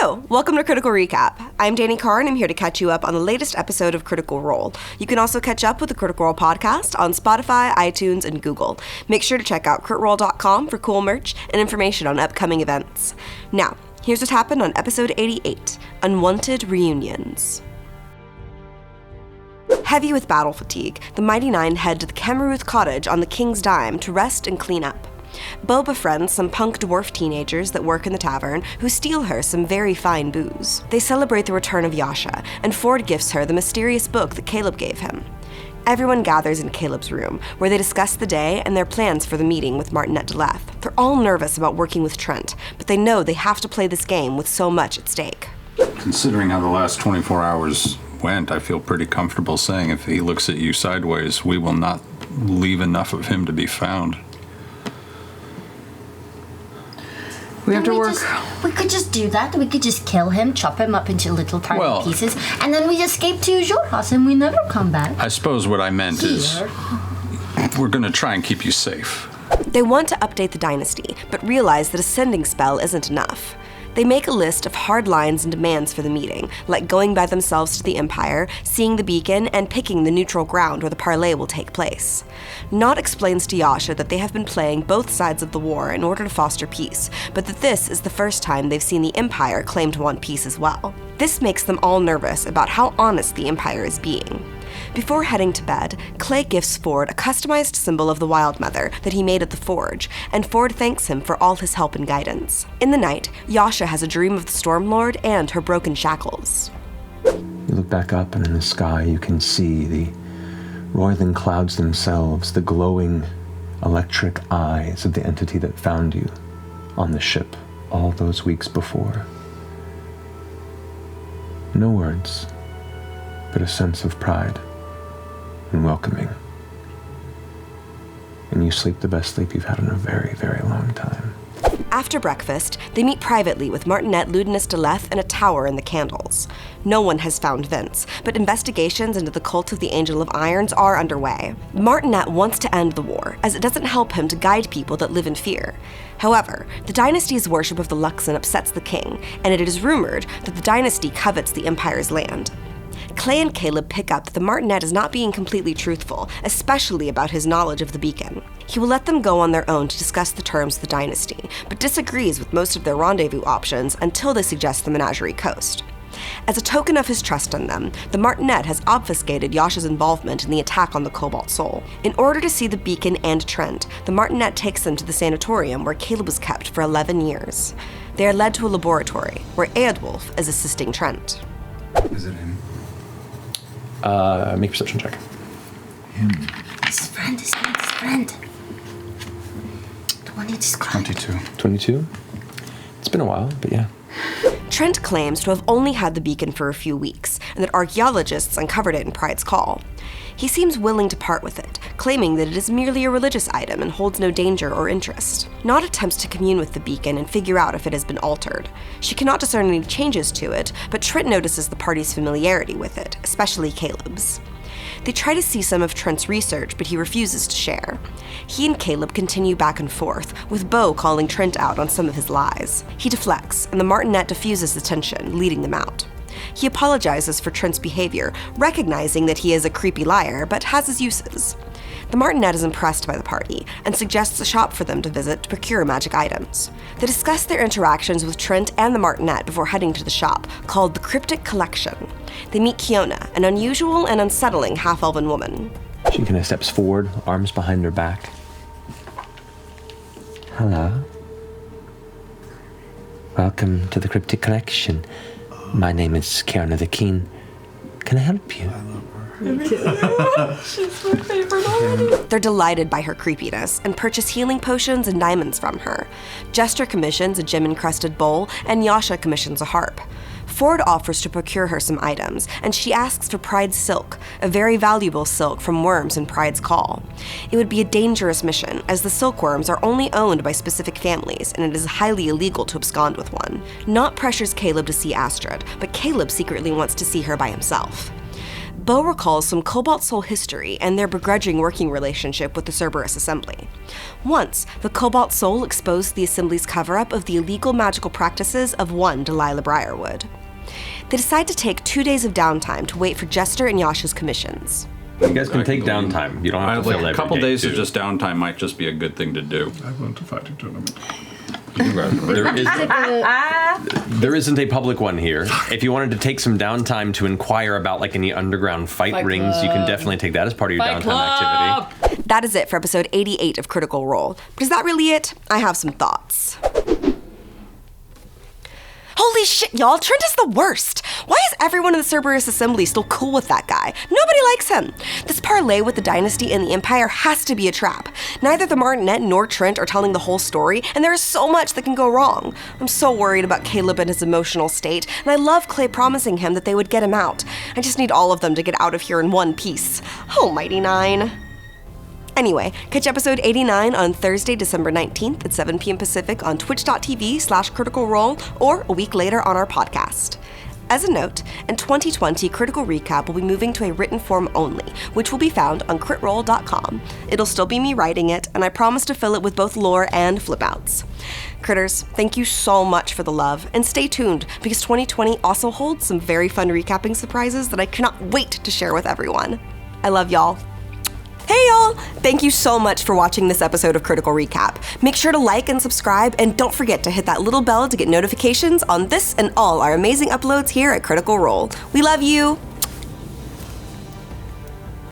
Hello! Welcome to Critical Recap. I'm Dani Carr, and I'm here to catch you up on the latest episode of Critical Role. You can also catch up with the Critical Role podcast on Spotify, iTunes, and Google. Make sure to check out critroll.com for cool merch and information on upcoming events. Now, here's what happened on episode 88, Unwanted Reunions. Heavy with battle fatigue, the Mighty Nein head to the CAMAROOTH cottage on the King's Dime to rest and clean up. Bo befriends some punk dwarf teenagers that work in the tavern who steal her some very fine booze. They celebrate the return of Yasha, and Ford gifts her the mysterious book that Caleb gave him. Everyone gathers in Caleb's room, where they discuss the day and their plans for the meeting with MARTINET and LETH. They're all nervous about working with Trent, but they know they have to play this game with so much at stake. Considering how the last 24 hours went, I feel pretty comfortable saying if he looks at you sideways, we will not leave enough of him to be found. We have to work. We could just do that. We could just kill him, chop him up into little tiny pieces, and then we escape to your house and we never come back. I suppose what I meant is we're going to try and keep you safe. They want to update the dynasty, but realize that a sending spell isn't enough. They make a list of hard lines and demands for the meeting, like going by themselves to the Empire, seeing the beacon, and picking the neutral ground where the parley will take place. Nott explains to Yasha that they have been playing both sides of the war in order to foster peace, but that this is the first time they've seen the Empire claim to want peace as well. This makes them all nervous about how honest the Empire is being. Before heading to bed, Clay gifts Ford a customized symbol of the Wild Mother that he made at the forge, and Ford thanks him for all his help and guidance. In the night, Yasha has a dream of the Stormlord and her broken shackles. You look back up, and in the sky you can see the roiling clouds themselves, the glowing electric eyes of the entity that found you on the ship all those weeks before. No words, but a sense of pride and welcoming. And you sleep the best sleep you've had in a very, very long time. After breakfast, they meet privately with MARTINET, LUDINUS, LETH in a tower in the Candles. No one has found Vince, but investigations into the cult of the Angel of Irons are underway. MARTINET wants to end the war, as it doesn't help him to guide people that live in fear. However, the dynasty's worship of the Luxon upsets the king, and it is rumored that the dynasty covets the Empire's land. Clay and Caleb pick up that the MARTINET is not being completely truthful, especially about his knowledge of the beacon. He will let them go on their own to discuss the terms of the dynasty, but disagrees with most of their rendezvous options until they suggest the Menagerie Coast. As a token of his trust in them, the MARTINET has obfuscated Yasha's involvement in the attack on the Cobalt Soul. In order to see the beacon and Trent, the MARTINET takes them to the sanatorium where Caleb was kept for 11 years. They are led to a laboratory, where Eadwulf is assisting Trent. Is it him? Make a perception check. Him. His friend. The one he described. 22. 22? It's been a while, but yeah. Trent claims to have only had the beacon for a few weeks, and that archaeologists uncovered it in Pride's Call. He seems willing to part with it, claiming that it is merely a religious item and holds no danger or interest. Nott attempts to commune with the beacon and figure out if it has been altered. She cannot discern any changes to it, but Trent notices the party's familiarity with it, especially Caleb's. They try to see some of Trent's research, but he refuses to share. He and Caleb continue back and forth, with Bo calling Trent out on some of his lies. He deflects, and the MARTINET diffuses the tension, leading them out. He apologizes for Trent's behavior, recognizing that he is a creepy liar, but has his uses. The MARTINET is impressed by the party, and suggests a shop for them to visit to procure magic items. They discuss their interactions with Trent and the MARTINET before heading to the shop, called the Cryptic Collection. They meet KIONA, an unusual and unsettling half-elven woman. She kind of steps forward, arms behind her back. Hello. Welcome to the Cryptic Collection. My name is KIONA the Keen. Can I help you? She's my favorite already. They're delighted by her creepiness and purchase healing potions and diamonds from her. Jester commissions a gem-encrusted bowl, and Yasha commissions a harp. Ford offers to procure her some items, and she asks for Pride's silk, a very valuable silk from worms in Pride's Call. It would be a dangerous mission, as the silkworms are only owned by specific families, and it is highly illegal to abscond with one. Nott pressures Caleb to see Astrid, but Caleb secretly wants to see her by himself. Bo recalls some Cobalt Soul history and their begrudging working relationship with the Cerberus Assembly. Once, the Cobalt Soul exposed the Assembly's cover-up of the illegal magical practices of one Delilah Briarwood. They decide to take 2 days of downtime to wait for Jester and Yasha's commissions. You guys can take downtime. You don't have to fill A couple every day, days too. of just downtime might just be a good thing to do. I want to fight a tournament. There isn't a public one here. If you wanted to take some downtime to inquire about like any underground fight rings, you can definitely take that as part of your downtime activity. That is it for episode 88 of Critical Role. But is that really it? I have some thoughts. Holy shit, y'all, Trent is the worst. Why is everyone in the Cerberus Assembly still cool with that guy? Nobody likes him. This parlay with the Dynasty and the Empire has to be a trap. Neither the Martinet nor Trent are telling the whole story, and there is so much that can go wrong. I'm so worried about Caleb and his emotional state, and I love Clay promising him that they would get him out. I just need all of them to get out of here in one piece. Oh, Mighty Nein. Anyway, catch episode 89 on Thursday, December 19th at 7 p.m. Pacific on twitch.tv/Critical Role or a week later on our podcast. As a note, in 2020, Critical Recap will be moving to a written form only, which will be found on critroll.com. It'll still be me writing it, and I promise to fill it with both lore and flip-outs. Critters, thank you so much for the love, and stay tuned, because 2020 also holds some very fun recapping surprises that I cannot wait to share with everyone. I love y'all. Hey y'all! Thank you so much for watching this episode of Critical Recap. Make sure to like and subscribe, and don't forget to hit that little bell to get notifications on this and all our amazing uploads here at Critical Role. We love you!